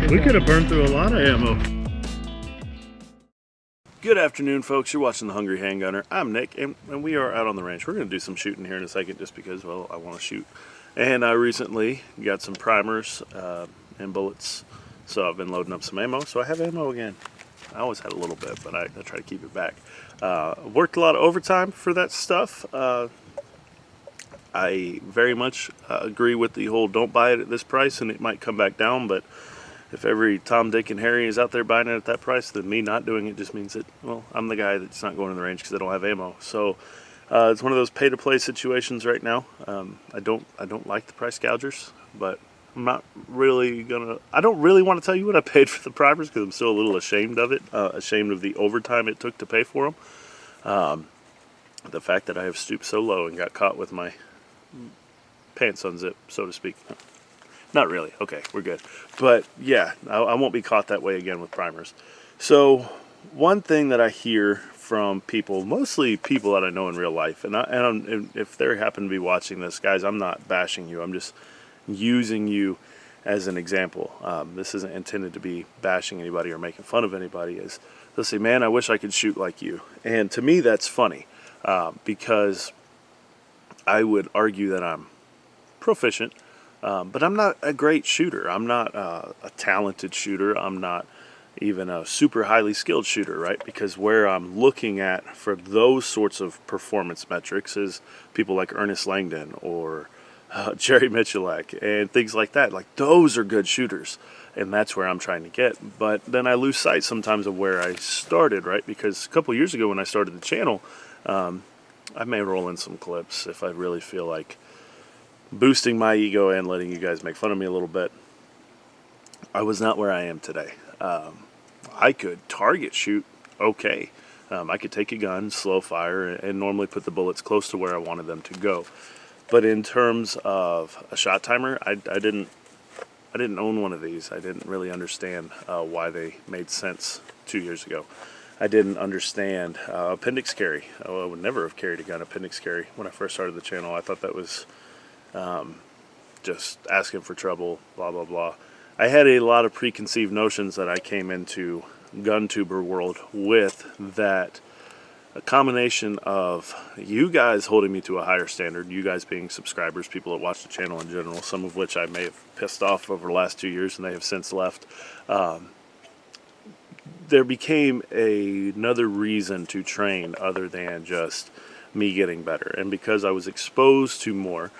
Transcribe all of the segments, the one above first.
We could have burned through a lot of ammo. Good afternoon, folks. You're watching The Hungry Handgunner. I'm Nick, and we are out on the range. We're going to do some shooting here in a second just because, well, I want to shoot. And I recently got some primers and bullets, so I've been loading up some ammo. So I have ammo again. I always had a little bit, but I try to keep it back. Worked a lot of overtime for that stuff. I very much agree with the whole don't buy it at this price, and it might come back down, but if every Tom, Dick, and Harry is out there buying it at that price, then me not doing it just means that, well, I'm the guy that's not going to the range because I don't have ammo. So it's one of those pay-to-play situations right now. I don't like the price gougers, but I'm not really gonna. I don't really want to tell you what I paid for the primers because I'm still a little ashamed of it, ashamed of the overtime it took to pay for them. The fact that I have stooped so low and got caught with my pants unzipped, so to speak. Not really. Okay, we're good. But yeah, I won't be caught that way again with primers. So one thing that I hear from people, mostly people that I know in real life, and if they happen to be watching this, guys, I'm not bashing you. I'm just using you as an example. This isn't intended to be bashing anybody or making fun of anybody. Is they'll say, "Man, I wish I could shoot like you," and to me that's funny because I would argue that I'm proficient. But I'm not a great shooter. I'm not a talented shooter. I'm not even a super highly skilled shooter, right? Because where I'm looking at for those sorts of performance metrics is people like Ernest Langdon or Jerry Michalak and things like that. Like those are good shooters, and that's where I'm trying to get. But then I lose sight sometimes of where I started, right? Because a couple years ago when I started the channel, I may roll in some clips if I really feel like boosting my ego and letting you guys make fun of me a little bit. I was not where I am today. I could target shoot okay. I could take a gun, slow fire, and normally put the bullets close to where I wanted them to go. But in terms of a shot timer, I didn't own one of these. I didn't really understand why they made sense 2 years ago. I didn't understand appendix carry. I would never have carried a gun appendix carry when I first started the channel. I thought that was just asking for trouble, blah, blah, blah. I had a lot of preconceived notions that I came into gun-tuber world with, that a combination of you guys holding me to a higher standard, you guys being subscribers, people that watch the channel in general, some of which I may have pissed off over the last 2 years and they have since left. There became another reason to train other than just me getting better. And because I was exposed to more,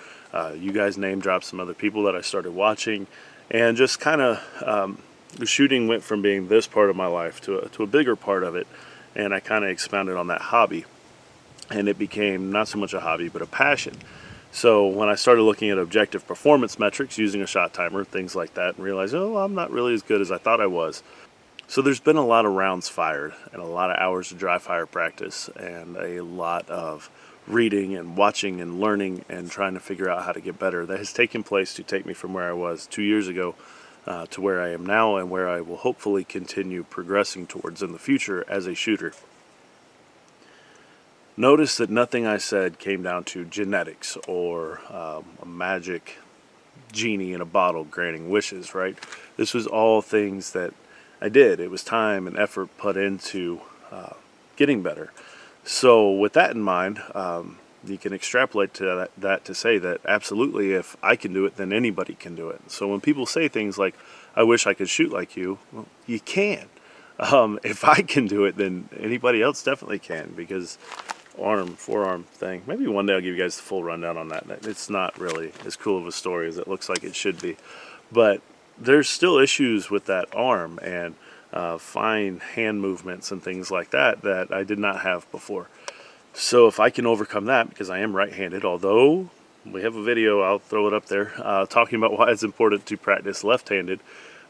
you guys name dropped some other people that I started watching, and just kind of the shooting went from being this part of my life to a bigger part of it, and I kind of expounded on that hobby, and it became not so much a hobby but a passion. So when I started looking at objective performance metrics using a shot timer, things like that, and realized, oh, I'm not really as good as I thought I was. So there's been a lot of rounds fired and a lot of hours of dry fire practice and a lot of reading and watching and learning and trying to figure out how to get better that has taken place to take me from where I was 2 years ago to where I am now, and where I will hopefully continue progressing towards in the future as a shooter. Notice that nothing I said came down to genetics or a magic genie in a bottle granting wishes, right? This was all things that I did. It was time and effort put into getting better. So with that in mind, you can extrapolate to that to say that absolutely, if I can do it, then anybody can do it. So when people say things like, I wish I could shoot like you, well, you can. If I can do it, then anybody else definitely can, because forearm thing, maybe one day I'll give you guys the full rundown on that. It's not really as cool of a story as it looks like it should be. But there's still issues with that arm and fine hand movements and things like that that I did not have before. So if I can overcome that, because I am right-handed, although we have a video, I'll throw it up there, talking about why it's important to practice left-handed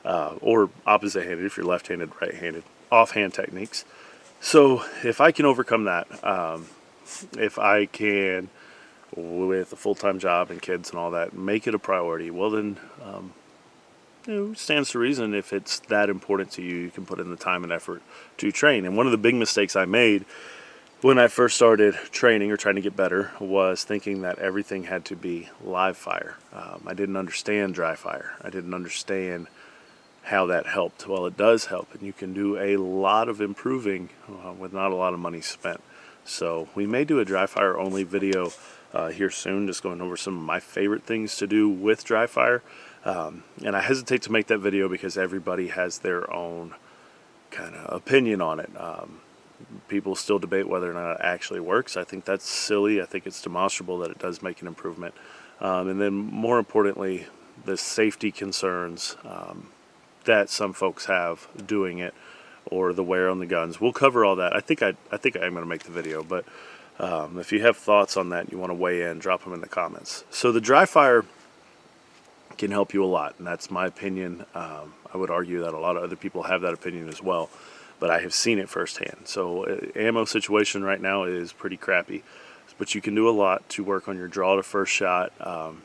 or opposite-handed if you're left-handed, right-handed, offhand techniques. So if I can overcome that, if I can, with a full-time job and kids and all that, make it a priority, well then, stands to reason if it's that important to you, you can put in the time and effort to train. And one of the big mistakes I made when I first started training or trying to get better was thinking that everything had to be live fire. I didn't understand dry fire. I didn't understand how that helped. Well, it does help, and you can do a lot of improving with not a lot of money spent. So we may do a dry fire only video here soon, just going over some of my favorite things to do with dry fire. And I hesitate to make that video because everybody has their own kind of opinion on it. People still debate whether or not it actually works. I think that's silly. I think it's demonstrable that it does make an improvement. And then more importantly, the safety concerns that some folks have doing it, or the wear on the guns. We'll cover all that. I think I'm going to make the video, but if you have thoughts on that, you want to weigh in, drop them in the comments. So the dry fire can help you a lot, and that's my opinion. I would argue that a lot of other people have that opinion as well, but I have seen it firsthand. So ammo situation right now is pretty crappy, but you can do a lot to work on your draw to first shot,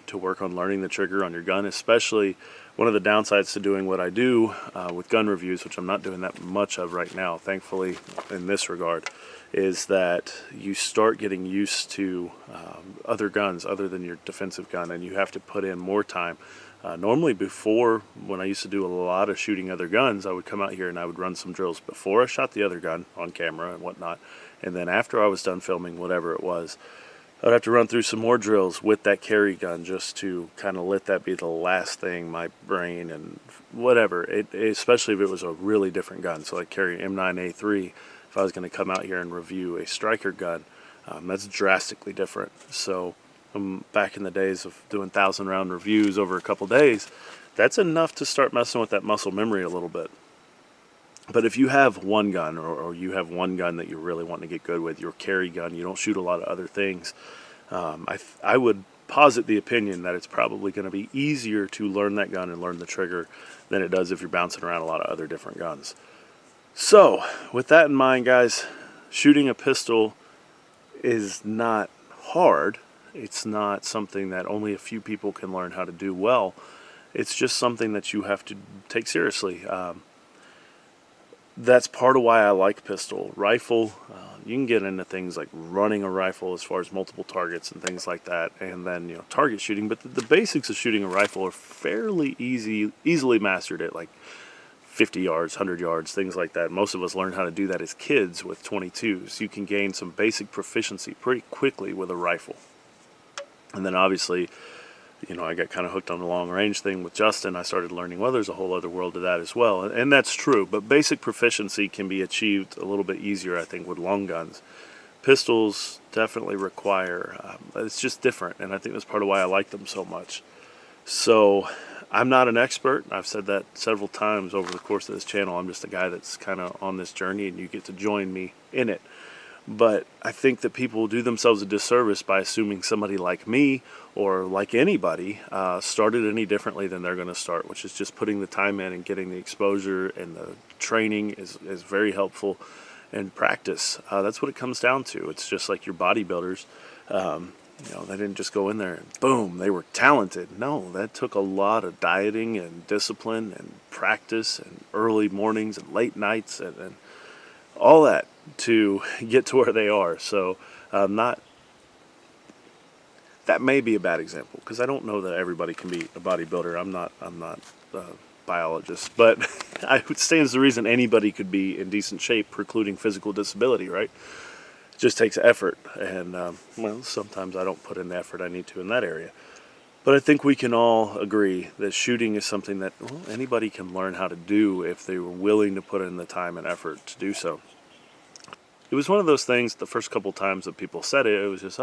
to work on learning the trigger on your gun. Especially one of the downsides to doing what I do with gun reviews, which I'm not doing that much of right now, thankfully, in this regard, is that you start getting used to other guns other than your defensive gun, and you have to put in more time. Normally before, when I used to do a lot of shooting other guns, I would come out here and I would run some drills before I shot the other gun on camera and whatnot. And then after I was done filming, whatever it was, I'd have to run through some more drills with that carry gun just to kind of let that be the last thing my brain and whatever, especially if it was a really different gun. So like carry M9A3, if I was going to come out here and review a striker gun, that's drastically different. So back in the days of doing 1,000-round reviews over a couple days, that's enough to start messing with that muscle memory a little bit. But if you have one gun, or you have one gun that you're really wanting to get good with, your carry gun, you don't shoot a lot of other things, I would posit the opinion that it's probably going to be easier to learn that gun and learn the trigger than it does if you're bouncing around a lot of other different guns. So with that in mind, guys, shooting a pistol is not hard. It's not something that only a few people can learn how to do well. It's just something that you have to take seriously. That's part of why I like pistol. Rifle, you can get into things like running a rifle as far as multiple targets and things like that, and then target shooting. But the basics of shooting a rifle are fairly easily mastered at like 50 yards, 100 yards, things like that. Most of us learned how to do that as kids with 22s. You can gain some basic proficiency pretty quickly with a rifle. And then obviously, I got kind of hooked on the long range thing with Justin. I started learning, well, there's a whole other world to that as well. And that's true, but basic proficiency can be achieved a little bit easier, I think, with long guns. Pistols definitely require, it's just different, and I think that's part of why I like them so much. So I'm not an expert. I've said that several times over the course of this channel. I'm just a guy that's kind of on this journey, and you get to join me in it. But I think that people do themselves a disservice by assuming somebody like me, or like anybody, started any differently than they're going to start, which is just putting the time in and getting the exposure, and the training is very helpful, and practice. That's what it comes down to. It's just like your bodybuilders. They didn't just go in there and boom, they were talented. No, that took a lot of dieting and discipline and practice and early mornings and late nights and all that to get to where they are. So that may be a bad example, because I don't know that everybody can be a bodybuilder. I'm not a biologist, but it stands to reason anybody could be in decent shape, precluding physical disability, right? It just takes effort, and sometimes I don't put in the effort I need to in that area. But I think we can all agree that shooting is something that anybody can learn how to do if they were willing to put in the time and effort to do so. It was one of those things, the first couple times that people said it, it was just,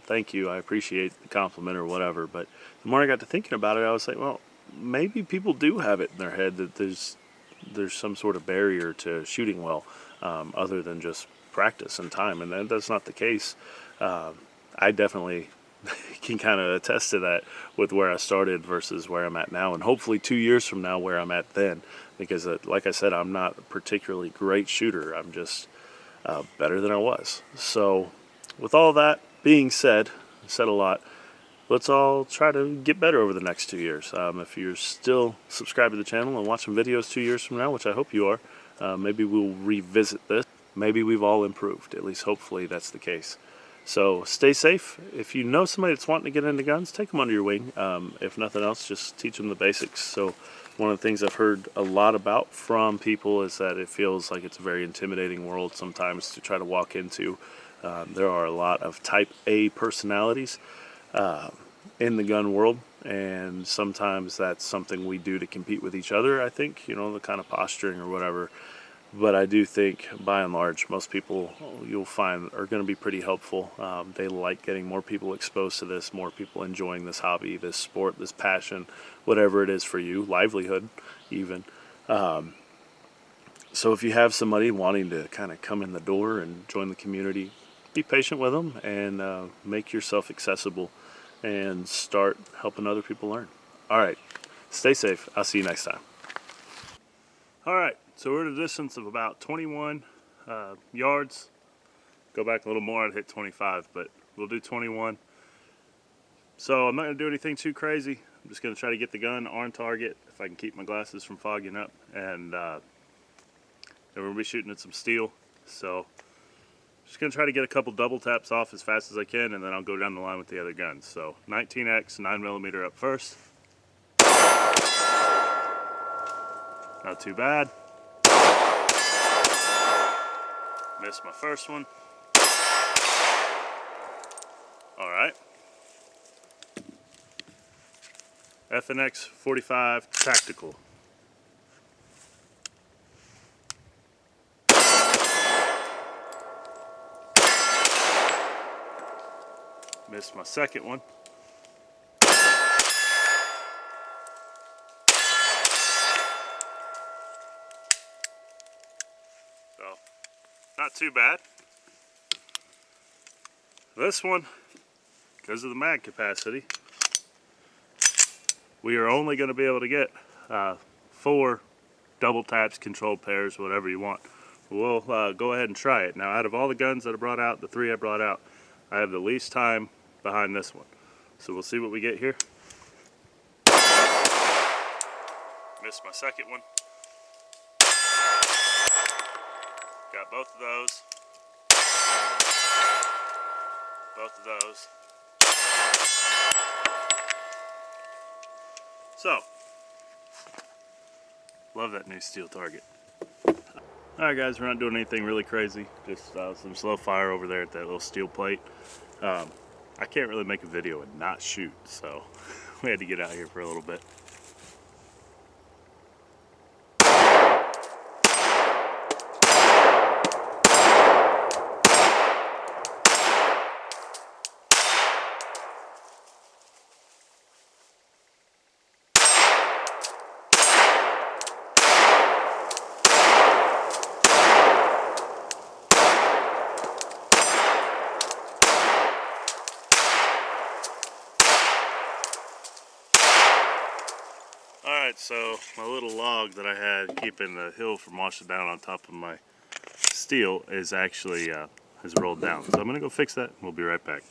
thank you, I appreciate the compliment or whatever. But the more I got to thinking about it, I was like, well, maybe people do have it in their head that there's some sort of barrier to shooting well, other than just practice and time, and that's not the case. I definitely can kind of attest to that with where I started versus where I'm at now, and hopefully 2 years from now where I'm at then, because like I said, I'm not a particularly great shooter. I'm just better than I was. So with all that being said, I said a lot, let's all try to get better over the next 2 years. If you're still subscribed to the channel and watching videos 2 years from now, which I hope you are, maybe we'll revisit this. Maybe we've all improved. At least hopefully that's the case. So stay safe. If you know somebody that's wanting to get into guns, take them under your wing. If nothing else, just teach them the basics. So One of the things I've heard a lot about from people is that it feels like it's a very intimidating world sometimes to try to walk into. There are a lot of type A personalities in the gun world, and sometimes that's something we do to compete with each other, I think, the kind of posturing or whatever. But I do think, by and large, most people you'll find are going to be pretty helpful. They like getting more people exposed to this, more people enjoying this hobby, this sport, this passion, whatever it is for you, livelihood even. So if you have somebody wanting to kind of come in the door and join the community, be patient with them and make yourself accessible and start helping other people learn. All right, stay safe. I'll see you next time. All right, so we're at a distance of about 21 yards. Go back a little more, I'd hit 25, but we'll do 21. So I'm not going to do anything too crazy. I'm just going to try to get the gun on target if I can keep my glasses from fogging up. And then we're going to be shooting at some steel. So just going to try to get a couple double taps off as fast as I can, and then I'll go down the line with the other guns. So 19X, 9mm up first. Not too bad. Missed my first one. All right. FNX 45 Tactical. Missed my second one. So, not too bad. This one, because of the mag capacity, we are only going to be able to get 4 double taps, controlled pairs, whatever you want. We'll go ahead and try it. Now, out of all the guns that I brought out, the 3 I brought out, I have the least time behind this one. So we'll see what we get here. Missed my second one. Got both of those. Both of those. So, love that new steel target. Alright guys, we're not doing anything really crazy. Just some slow fire over there at that little steel plate. I can't really make a video and not shoot, so we had to get out here for a little bit. Alright, so my little log that I had keeping the hill from washing down on top of my steel is actually has rolled down. So I'm going to go fix that and we'll be right back.